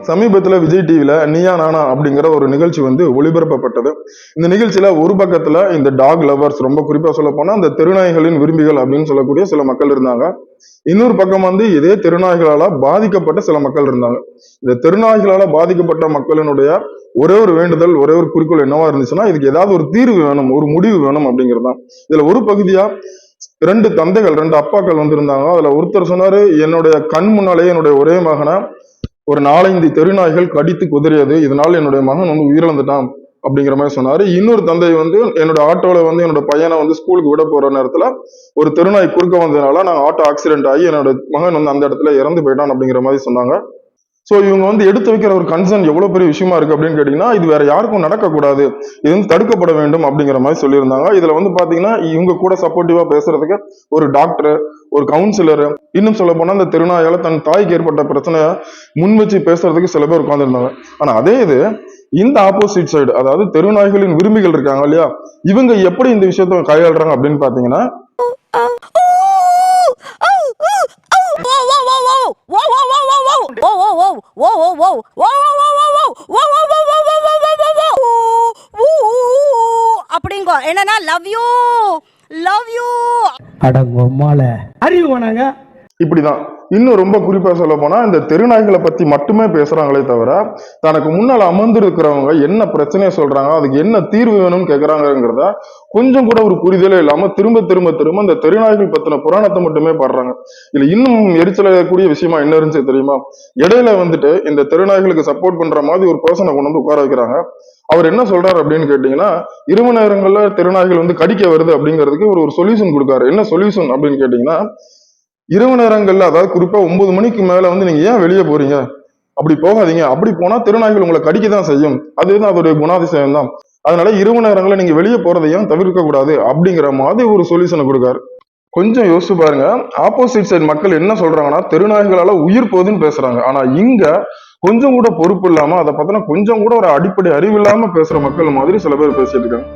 சமீபத்துல விஜய் டிவில நீயா நானா அப்படிங்கிற ஒரு நிகழ்ச்சி வந்து ஒளிபரப்பப்பட்டது. இந்த நிகழ்ச்சியில ஒரு பக்கத்துல இந்த டாக் லவர்ஸ், ரொம்ப குறிப்பா சொல்ல போனா இந்த தெருநாய்களின் விரும்பிகள் அப்படின்னு சொல்லக்கூடிய சில மக்கள் இருந்தாங்க. இன்னொரு பக்கம் வந்து இதே தெருநாய்களால பாதிக்கப்பட்ட சில மக்கள் இருந்தாங்க. இந்த தெருநாய்களால பாதிக்கப்பட்ட மக்களினுடைய ஒரே ஒரு வேண்டுதல், ஒரே ஒரு குறிக்கோள் என்னவா இருந்துச்சுன்னா, இதுக்கு ஏதாவது ஒரு தீர்வு வேணும், ஒரு முடிவு வேணும் அப்படிங்கிறது தான். இதுல ஒரு பகுதியா ரெண்டு தந்தைகள், ரெண்டு அப்பாக்கள் வந்திருந்தாங்க. அதுல ஒருத்தர் சொன்னாரு, என்னுடைய கண் முன்னாலேயே என்னுடைய ஒரே மகனை ஒரு 4-5 தெருநாய்கள் கடித்து குதறியது, இதனால என்னுடைய மகன் வந்து உயிரிழந்துட்டான் அப்படிங்கிற மாதிரி சொன்னாரு. இன்னொரு தந்தை வந்து, என்னோட ஆட்டோல வந்து என்னோட பையனை வந்து ஸ்கூலுக்கு விட போற நேரத்துல ஒரு தெருநாய் குறுக்க வந்ததுனால நான் ஆட்டோ ஆக்சிடென்ட் ஆகி என்னோட மகன் வந்து அந்த இடத்துல இறந்து போயிட்டான் அப்படிங்கிற மாதிரி சொன்னாங்க. சோ இவங்க வந்து எடுத்து வைக்கிற ஒரு கன்சர்ன் எவ்வளவு பெரிய விஷயமா இருக்கு அப்படின்னு கேட்டீங்கன்னா, இது வேற யாருக்கும் நடக்கக்கூடாது, இது வந்து தடுக்கப்பட வேண்டும் அப்படிங்கிற மாதிரி சொல்லியிருந்தாங்க. இதுல வந்து பாத்தீங்கன்னா இவங்க கூட சப்போர்ட்டிவா பேசுறதுக்கு ஒரு டாக்டர், ஒரு கவுன்சிலர், இன்னும் சொல்ல போனா இந்த திருநாயால தன் தாய்க்கு ஏற்பட்ட பிரச்சனைய முன் வச்சு பேசுறதுக்கு சில பேர் உட்கார்ந்துருந்தாங்க. ஆனா அதே இது இந்த ஆப்போசிட் சைடு, அதாவது தெருநாய்களின் விரும்பிகள் இருக்காங்க இல்லையா, இவங்க எப்படி இந்த விஷயத்த கையாளுறாங்க அப்படின்னு பாத்தீங்கன்னா, அப்படிங்கோ என்னன்னா லவ் யூ லவ் யூ அடங்கொம்மால அறிவு வேணாங்க. இப்படிதான். இன்னும் ரொம்ப குறிப்பா சொல்ல போனா இந்த தெருநாய்களை பத்தி மட்டுமே பேசுறாங்களே தவிர, தனக்கு முன்னால அமர்ந்திருக்கிறவங்க என்ன பிரச்சனையை சொல்றாங்க, அதுக்கு என்ன தீர்வு வேணும்னு கேட்கறாங்கிறத கொஞ்சம் கூட ஒரு புரிதலே இல்லாம திரும்ப திரும்ப திரும்ப இந்த தெருநாய்கள் பத்தின புராணத்தை மட்டுமே பாடுறாங்க. இதுல இன்னும் எரிச்சலக்கூடிய விஷயமா என்ன இருந்துச்சு தெரியுமா? இடையில வந்துட்டு இந்த தெருநாய்களுக்கு சப்போர்ட் பண்ற மாதிரி ஒரு பர்சனை கொண்டு வந்து உட்கார வைக்கிறாங்க. அவர் என்ன சொல்றாரு அப்படின்னு கேட்டீங்கன்னா, இரவு நேரங்கள்ல தெருநாய்கள் வந்து கடிக்க வருது அப்படிங்கிறதுக்கு ஒரு சொல்யூஷன் கொடுக்காரு. என்ன சொல்யூஷன் அப்படின்னு கேட்டீங்கன்னா, இரவு நேரங்கள்ல, அதாவது குறிப்பா 9 மணிக்கு மேல வந்து நீங்க ஏன் வெளியே போறீங்க, அப்படி போகாதீங்க, அப்படி போனா திருநாய்கள் உங்களை கடிக்க தான் செய்யும், அதுதான் அதோடைய குணாதிசயம் தான், அதனால இரவு நேரங்களில் நீங்க வெளியே போறதையும் தவிர்க்க கூடாது அப்படிங்கிற மாதிரி ஒரு சொல்யூஷனை கொடுக்காரு. கொஞ்சம் யோசிச்சு பாருங்க, ஆப்போசிட் சைடு மக்கள் என்ன சொல்றாங்கன்னா தெருநாய்களால உயிர் போகுதுன்னு பேசுறாங்க. ஆனா இங்க கொஞ்சம் கூட பொறுப்பு இல்லாம, அதை பார்த்தோன்னா கொஞ்சம் கூட ஒரு அடிப்படை அறிவு இல்லாம பேசுற மக்கள் மாதிரி சில பேர் பேசிட்டு இருக்காங்க.